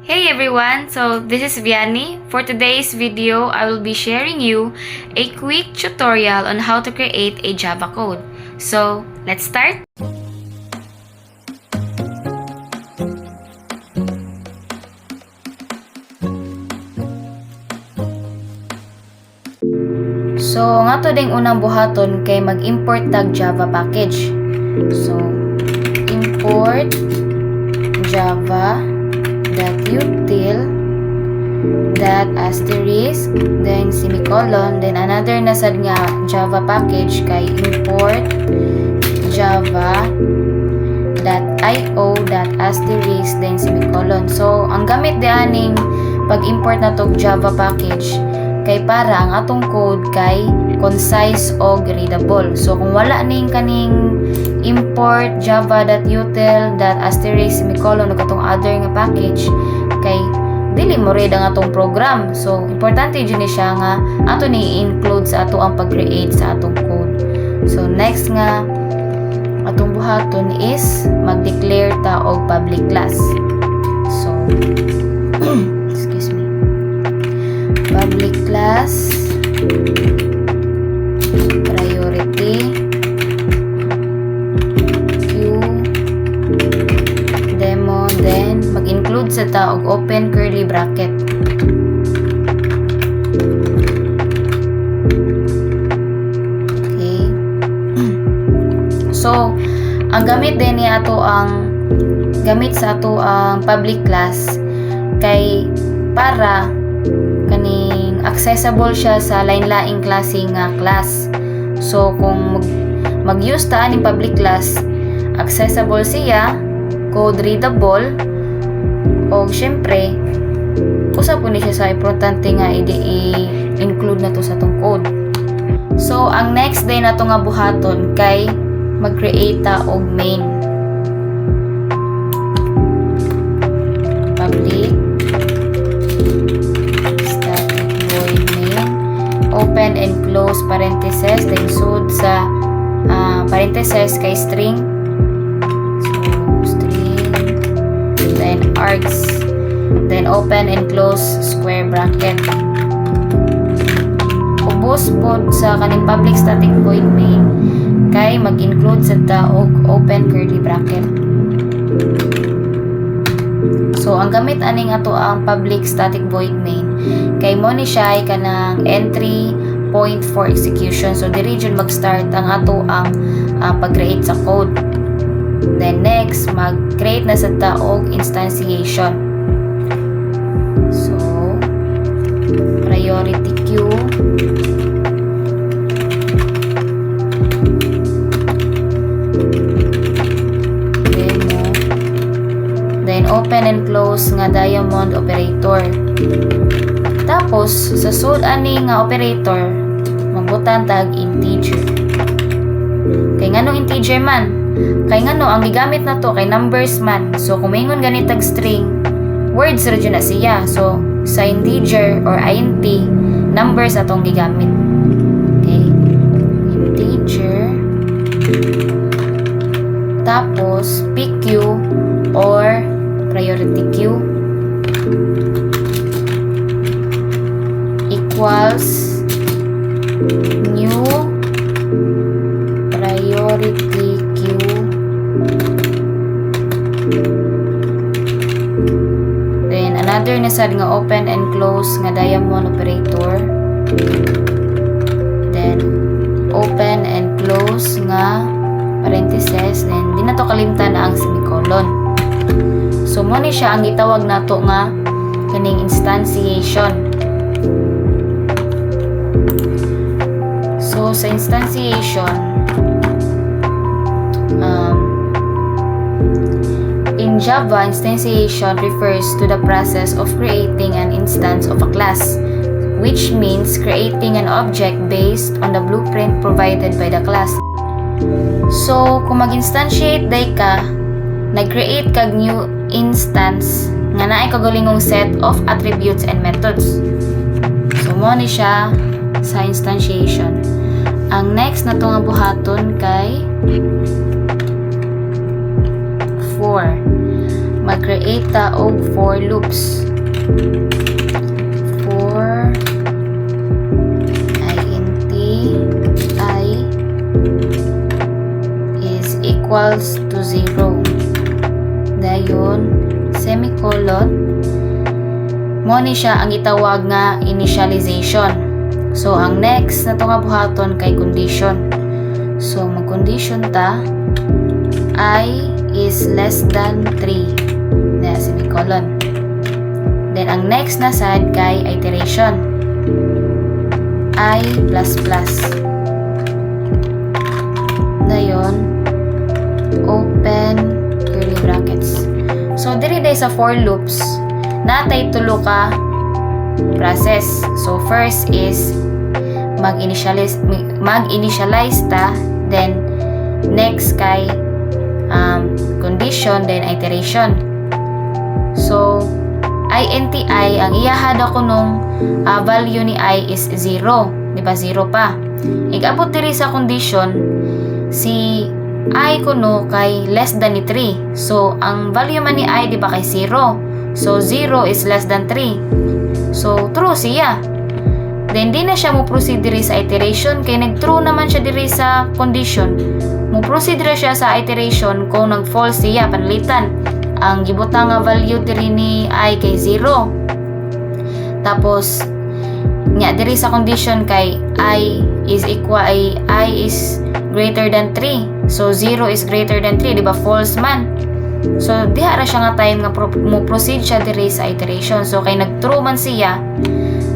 Hey everyone! So this is Vianney. For today's video, I will be sharing you a quick tutorial on how to create a Java code. So let's start! So nga to ding unang buhaton kay mag-import tag Java package. So import java.util.asterisk then semicolon then another nasad nga Java package kay import java.io.asterisk then semicolon. So ang gamit dianing pag-import na tog Java package kay para ang atong code kay concise o readable. So kung wala ning kaning import java.util.asterisk semicolon o katong other nga package kay dili mo read ang atong program. So importante jud ni siya nga ato ni include sa ato ang pag-create sa atong code. So next nga atong buhaton is mag-declare ta og public class. So excuse me. Public class priority queue demo then mag-include sa ta og open curly bracket. Okay. So ang gamit din ni ato ang gamit sa ato ang public class kay para kaning accessible siya sa lain-laing klase nga class. So kung mag-use ta aning public class, accessible siya, code readable, o syempre usa po ni siya sa importante nga i-include na to sa tong code. So ang next day na to nga buhaton kay mag-create ta og main. Public open and close parentheses then sud sa parentheses kay string, so string then args then open and close square bracket. Ubos pod sa kaning public static void main kay mag-include sa ta og open curly bracket. So ang gamit aning ato ang public static void main kay mo ni siya ay kanang entry point for execution. So diri jud mag-start ang ato ang pag-create sa code. Then next mag-create na sa ta og instantiation. So priority queue then open and close nga diamond operator. Tapos sa sud ani nga operator magbutan tag integer. Kay ngano integer man? Kay ngano ang gigamit na to kay numbers man. So kung maingon ganit tag string, words ra jud na siya. So sa integer or int, numbers atong gigamit. Okay? Integer tapos pq or priority queue equals new priority queue then another na sad nga open and close nga diamond operator then open and close nga parentheses then di na to kalimtan ang semicolon. So mo ni siya ang gitawag nato nga kaning instantiation. So sa instantiation in Java, instantiation refers to the process of creating an instance of a class, which means creating an object based on the blueprint provided by the class. So kung mag-instantiate day ka, nag-create kag new instance nga naay kagulingong set of attributes and methods. So mo ni siya sa instantiation. Ang next na to nga buhaton kay for mag-create ta og for loops. for int I is equals to 0. Dayon, semicolon, mo ni siya ang itawag nga initialization. So, ang next na ito nga buhaton kay condition. So, mag-condition ta, I is less than 3. Na, semicolon. Then, ang next na sad kay iteration. I++. Dayon, open curly brackets. So, diri day sa for loops, natay tulo ka process. So, first is mag-initialize ta, then next kay condition, then iteration. So, INTI, ang iyahada ko nung value ni I is 0. Di ba? 0 pa. Igabot diri sa condition, si I kuno kay less than ni 3. So, ang value man ni I, di ba, kay 0. So, 0 is less than 3. So, true siya. Then, di na siya mo proceed diri sa iteration. Kay nag-true naman siya diri sa condition. Mo proceed diri siya sa iteration kung nag-false siya, panalitan. Ang gibutang nga value diri ni I kay 0. Tapos, nga diri sa condition kay I is greater than 3. So, 0 is greater than 3. Di ba? False man. So, diha ra siya nga time nga mo proceed siya diri sa iteration. So, kay nag-true man siya,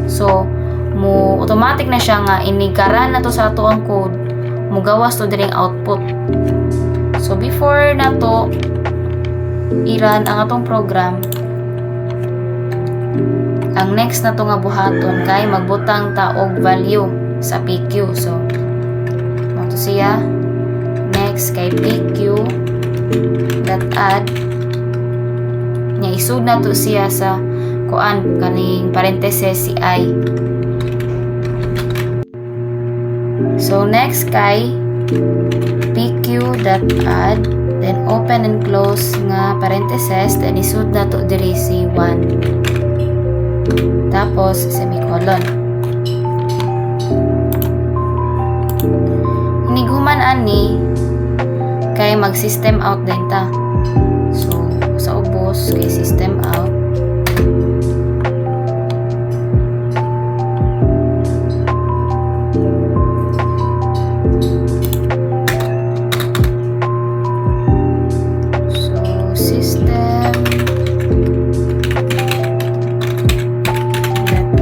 so, mo automatic na siya nga inigaran na to sa ato ang code, mo gawas to diring output. So, before na to i-run ang atong program, ang next na to nga buhaton kay magbutang ta og value sa PQ. So, mo to siya next kay PQ .add nya isud na to siya sa kuan kaning parenthesis si I. So next kay pq.add, then open and close nga parenthesis, then isud na to diri si 1. Tapos semicolon. Iniguman ani kay mag system out din ta. So, sa ubos kay system out. So, system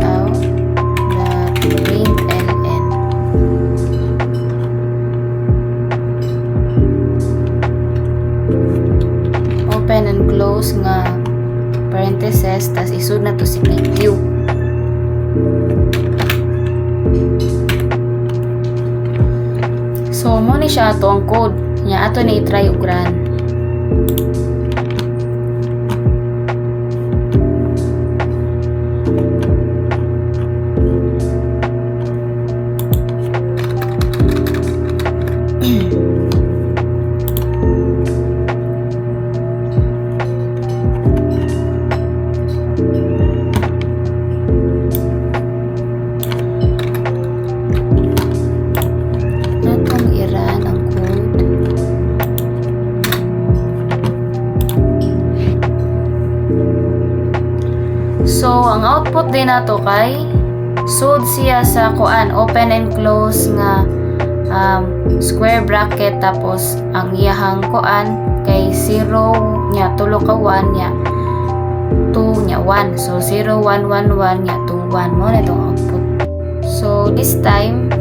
out println. Open and close nga parenthesis, tas isud na to si PQ. So, mo ni siya ato ang code nya ato ni i-try og run. So, ang output din nato kay sud siya sa kuan, open and close nga square bracket, tapos ang iyahang kuan kay 0 nya tulo ka 1 nya 2 nya 1. So, 0 1 1 1 nya 2 1 mo na itong output. So, this time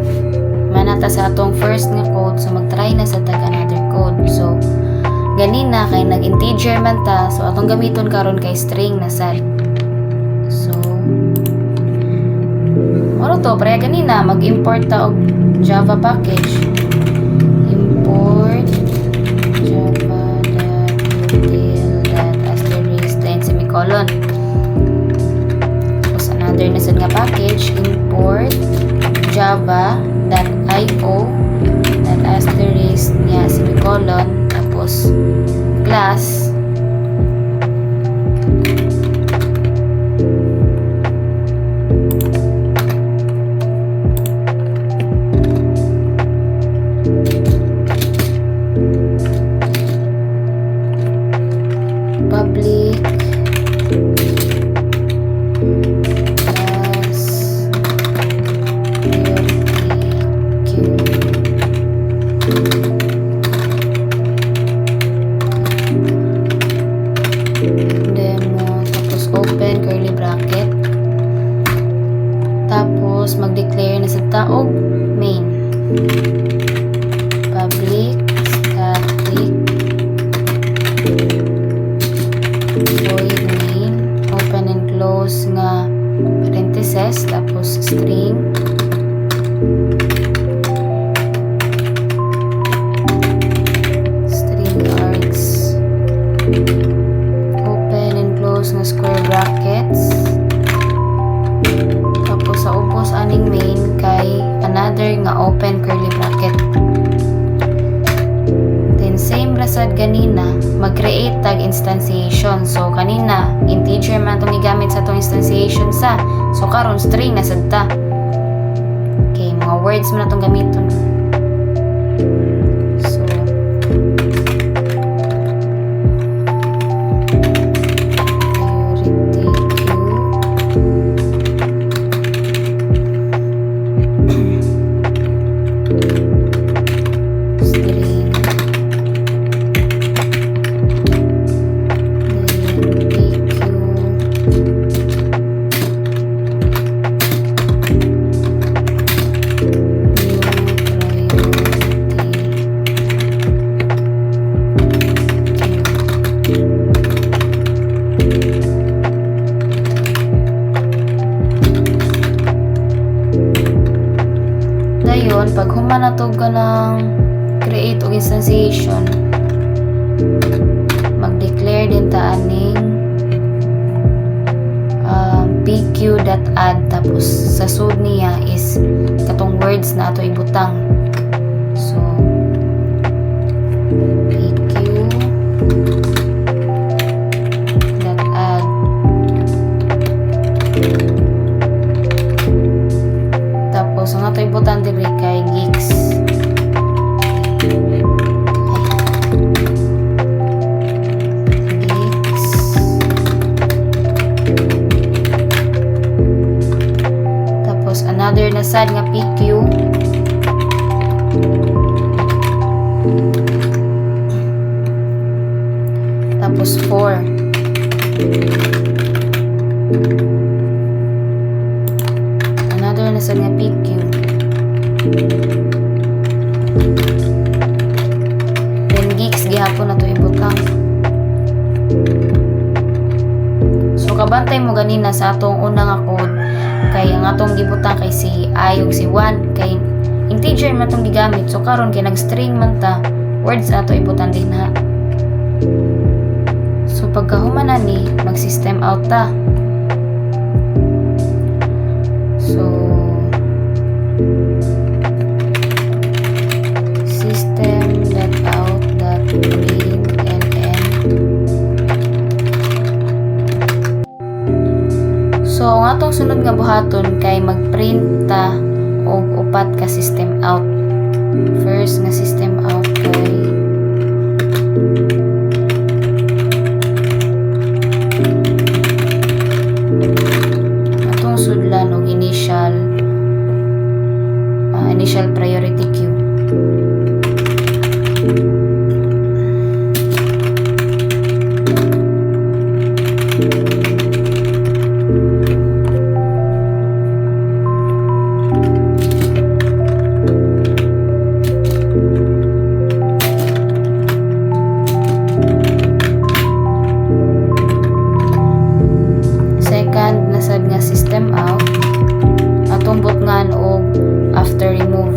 manata sa atong first nga code. So, mag-try na sa tag another code. So, ganina kay nag-integer man ta. So, atong gamiton karon kay string na sad. So, ano to? Pre, ganina, mag-import ta og Java package. Import java.util.asterisk then semicolon. Tapos, another na sad nga package. Import java.io.asterisk niya semicolon. Tapos, class curly bracket. Tapos mag-declare na sa taog main. Public static void main, open and close nga parentheses, tapos string. Args, open and close nga square brackets, tapos sa ubos aning main kay another nga open curly bracket. Then same rasad ganina, mag-create tag instantiation. So kanina integer man itong igamit sa itong instantiation sa, so karon string na sad ta. Okay, mga words mo na itong gamiton. Dayon, pag humanatog ka ng create o instantiation, mag-declare din ta aning pq.add, tapos sa sud niya is katong words na ato ibutang. So pq.add, tapos ang ato ibutang diri kay geeks. Another na sad nga PQ, tapos 4, another na sad nga PQ, then geeks gihapon na to ibutang. So kabantay mo ganina sa atong unang nga code, kay ang atong gibutang kay si I ug si 1 kay integer man tong gigamit. So karon kay nag-string man ta, words ato ibutang din ha. So pagkahuman na ni, mag-system out ta. So system.out.println. So, ang atong sunod nga buhaton kay mag-print ta og upat ka system out. First nga system out kay atong sudlan og initial priority queue. Second nasad nga system out, atong butngan og after remove.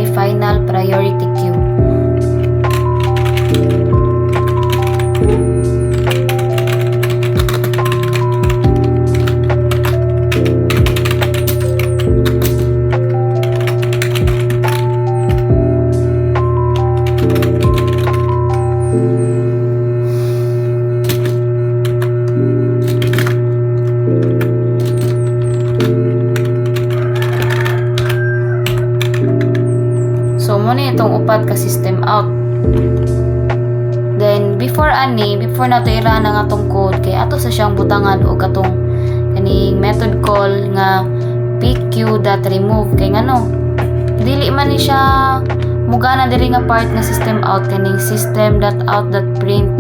kay final priority queue. So, muna itong upat ka system out. Then, before na ito irana nga itong code, kay ato sa siyang butangan o katong kaning method call nga pq.remove. Kay ngano, dili man ni siya mugana diri nga part nga system out, kaning system.out.print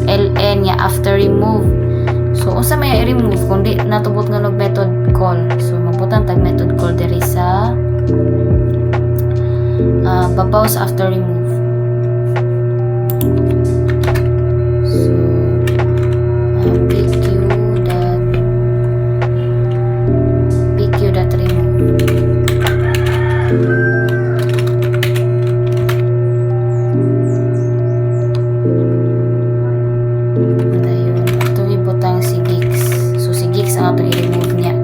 ln nya after remove. So, unsa may i-remove kundi natubot nga og method call. So, mabutan tag method call diri sa pause after remove. So, pq.remove. Dayon, itong ibutang si Geeks. So, si Geeks ang itong i-remove niya.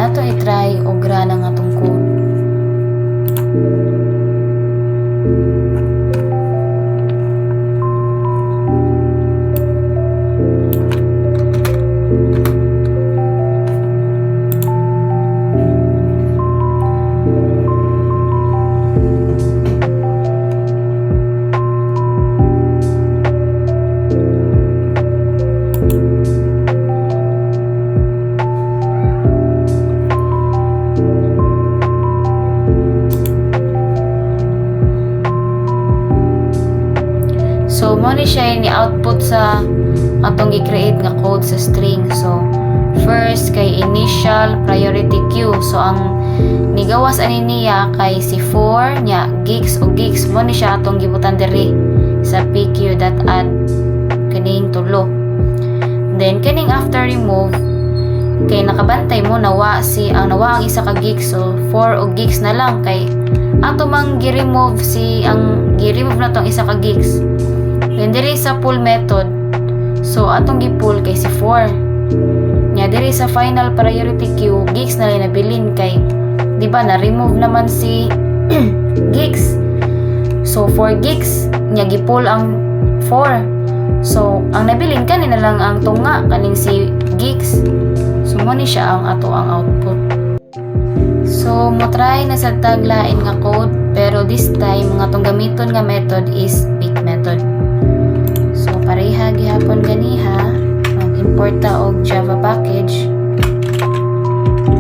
Ato i-try og rana nga tong code. So, mo ni siya ni-output sa atong i-create nga code sa string. So, first kay initial priority queue. So, ang nigawas ani niya kay si 4 nya gigs o gigs mo ni siya atong gibutan diri sa pq.add kaning tulo. Then, kaning after remove kay nakabantay mo nawa ang isa ka gigs. So, 4 o gigs na lang kay ato mang gi-remove na tong isa ka gigs. Then, diri sa pull method, so, atong gi-pull kay si 4. Nya, diri sa final priority queue, gigs na lang nabilin kay, di ba, na-remove naman si gigs. So, 4 gigs, nya, gi-pull ang 4. So, ang nabilin, kanina lang ang tunga, kaning si gigs. So, mo ni siya ang ato ang output. So, mo try na sa taglain nga code, pero this time, nga tong gamiton nga method is pick method. So, pareha gihapon ganiha, mag-import ta og Java package.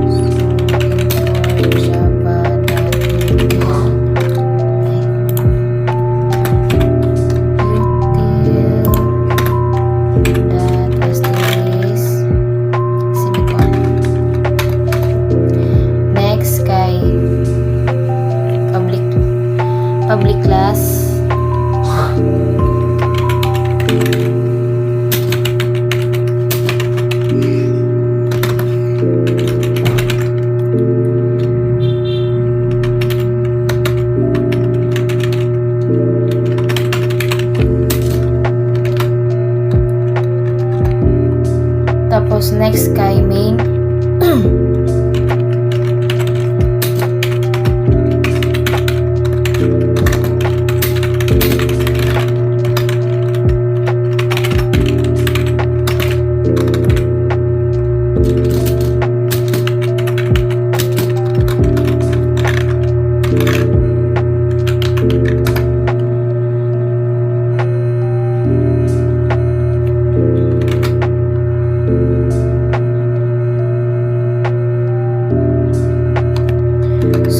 So, import java.util.stds semicolon. Next kay public class. Tapos next kay main.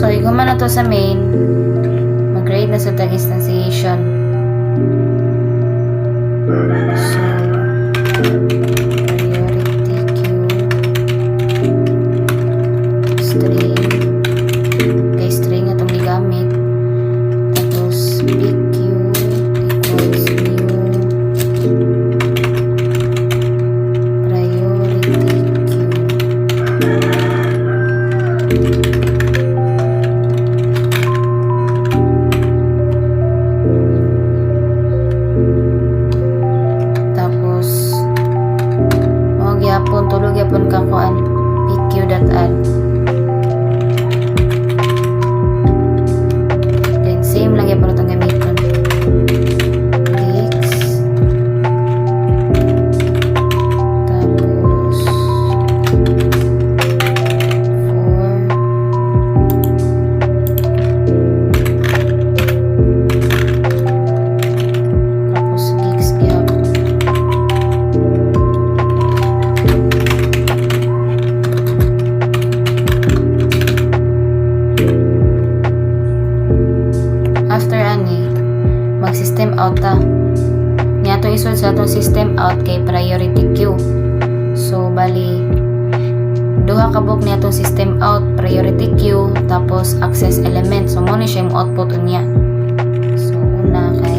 So, iguman na to sa main, mag-grade na sa tag instantiation. So, priority queue, string, kay string itong gigamit. Tapos, pq equals new add. Then same lang yung itong gamiton. Gigs. Tapos 4. Tapos gigs gihapon. After ani, mag-system out ta. Niya to isod sa atong system out kay priority queue. So, bali, duha ka book niya itong system out, priority queue, tapos access element. So, muna siya yung output niya. So, una kay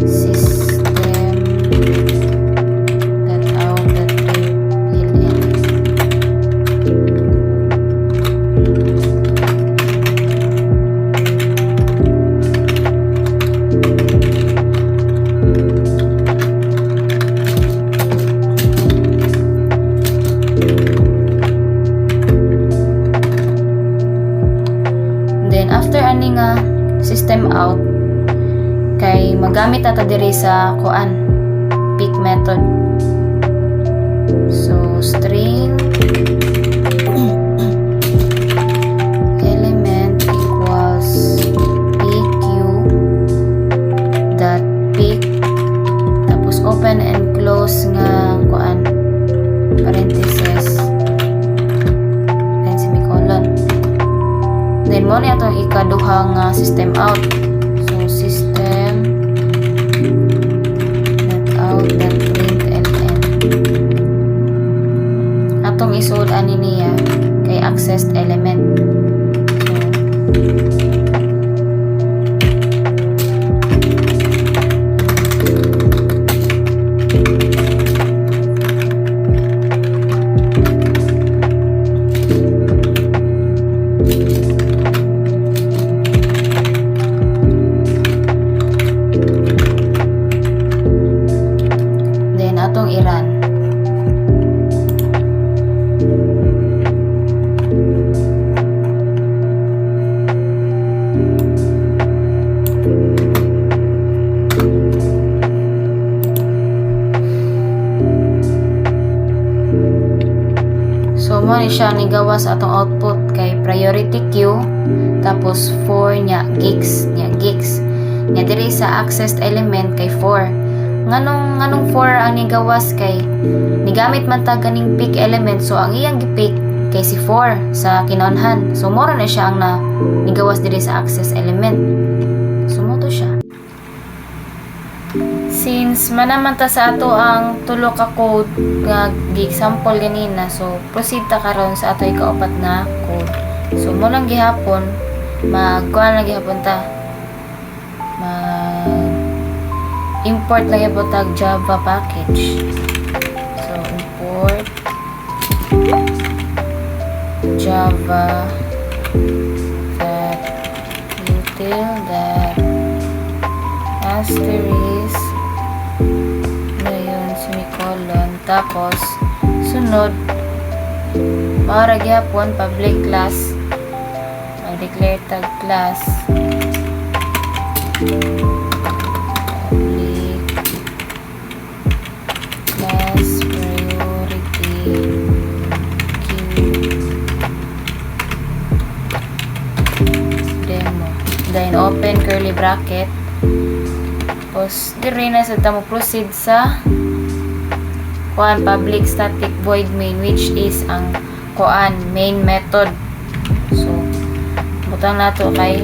system .out.println. Then after ani nga system out kay magamit ata diri sa kuan pick method. So string element equals pq dot pick tapos open and close nga kuan parenthesis then semicolon. Then mo niya itong ikaduha nga system out. So, system .out.println. Atong isod ani niya kay accessed element. Then atong i-run. So, mo ni siya ni gawas atong output kay priority queue tapos 4 nya gigs nya diri sa accessed element kay 4. Nganong 4 ang nigawas kay nigamit man ta ganing pick element, so ang iyang gipick kay si 4 sa kinahanglan. So mora na siya ang nigawas diri sa access element. So mo to siya. Since manaman ta sa ato ang tulo ka code nga gi-example ganina, so proceed ta karon sa ato ikaapat na code. So mo lang gihapon magkuan lang gihapon ta. Import lang yung tag Java package. So, import Java that util that asterisk ngayon semicolon tapos sunod para gyapon public class mag-declare tag class then open curly bracket tapos dire na sa tamo proceed sa kuan public static void main which is ang kuan main method. So butang nato kay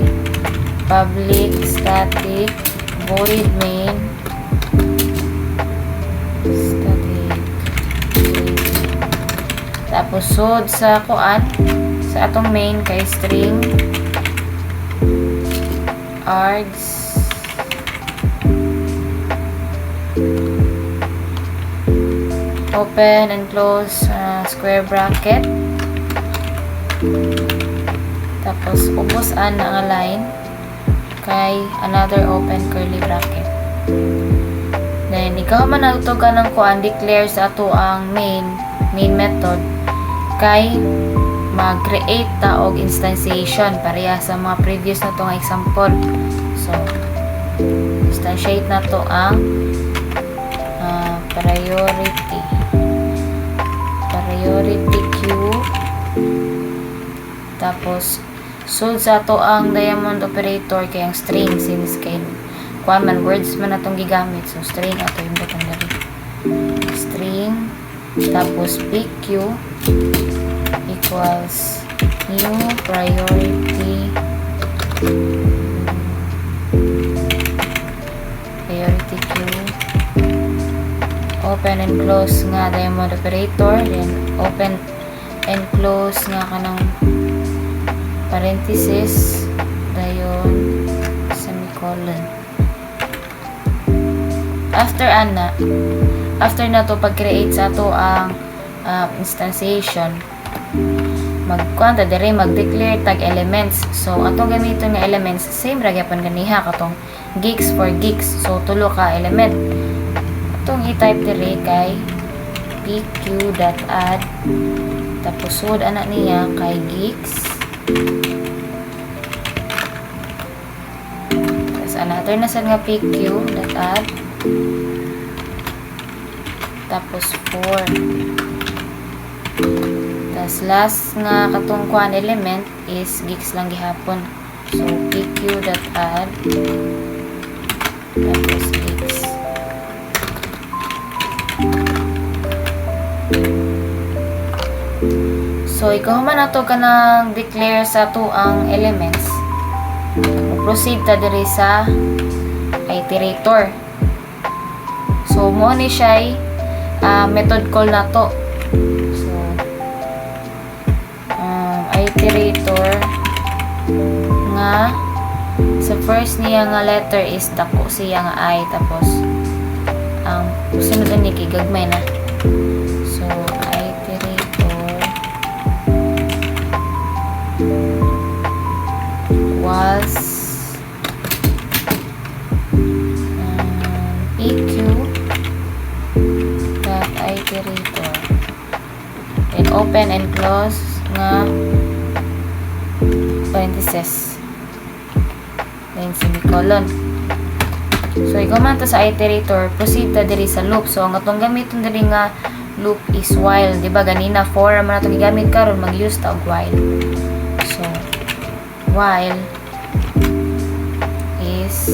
public static void main tapos sod sa kuan sa atong main kay string args open and close square bracket tapos ubusan na nga line kay another open curly bracket. Then ikaw man natutugan ng kuan declare sa ato ang main method kay mag-create ta og instantiation pareha sa mga previous na to nga example. So instantiate na to ang priority queue, tapos sud sa to ang diamond operator kay ang string, since kay kuan man words man atong gigamit, so string ato yung butang dali, string tapos pq equals new priority queue, open and close nga diamond operator, then open and close nga kanang parenthesis dayon semicolon. After na to pag-create sa to ang instantiation, magkuanta dire mag-declare tag elements. So atong gamiton nga elements same ra gyapon ganiha katong gigs for gigs, so tulo ka element. Atong i-type dire kay pq.add, tapos sud ana niya kay gigs, tapos another na sad nga pq.add, tapos 4, tapos last nga katong kuan element is gigs lang gihapon, so pq.add tapos gigs. So ikaw man ato ka nang declare sa to ang elements, proceed ta diri sa iterator. So mo ni siya method call na to. So iterator nga sa first niya nga letter is dako siya nga I, tapos ang sunod ni kay gagmay na. So iterator was iterator, then open and close nga parenthesis, then semicolon. So ikaw man to sa iterator, proceed ta diri sa loop. So ang atong gamiton diri nga loop is while, di ba ganina for man atong gigamit karon, mag-use ta og while. So while is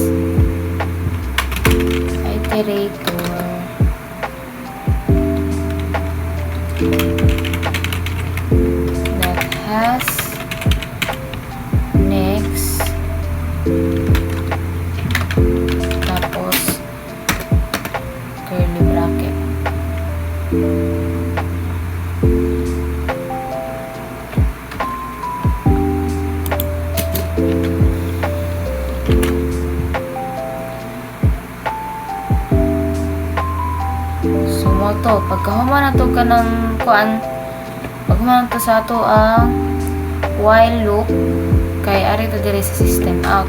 iterator that has next, tapos curly bracket. So mo to pagkahuman na to ka ng kuan, paghuman to sa ato ang while loop, kay ari to diri sa system out.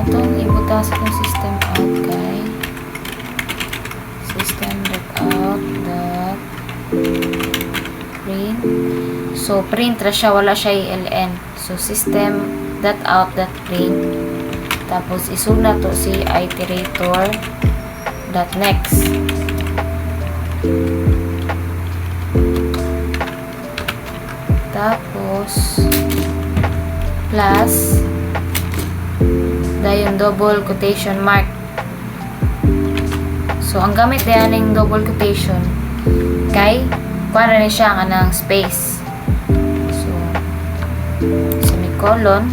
Atong ibuta sa itong system out kay system.out.print. So print ra siya, wala siya iln. So system.out.print, tapos isug na to si iterator.next. Tapos plus dayon double quotation mark. So ang gamit diyan ng double quotation kay kuan ra ni siya kanang space. So semicolon,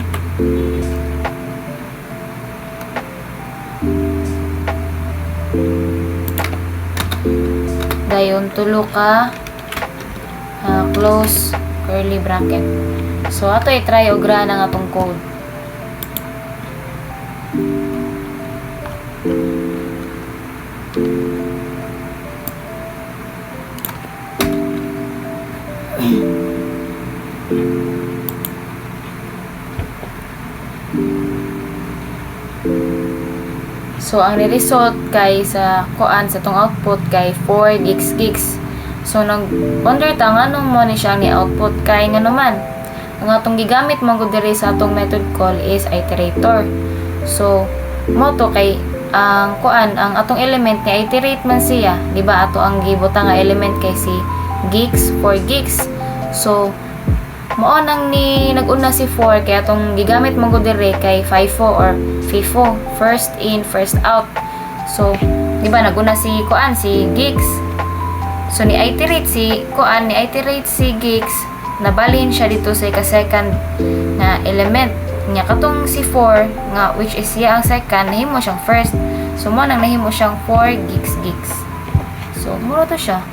dayon tulo ka close curly bracket. So ato i-try og ra nga atong code. So ang ni-result kay sa kuan sa tong output kay 4 gigs. So nag-wonder ta ngano mo ni siya ni output kay ngano man. Ang atong gigamit man gud diri sa atong method call is iterator. So mo to kay ang kuan ang atong element ni iterate man siya, di ba? Ato ang gibutang nga element kay si gigs 4 gigs. So mao nang ni nag-una si 4 kay atong gigamit man gud diri kay FIFO or FIFO, first in first out. So di ba nag-una si kuan si gigs. So ni iterate si kuan ni iterate si gigs, nabalhin siya dito sa second na element nya katong si 4 nga which is siya ang second, nahimo siyang first. So mo nang nahimo siyang 4 gigs. So muro to siya.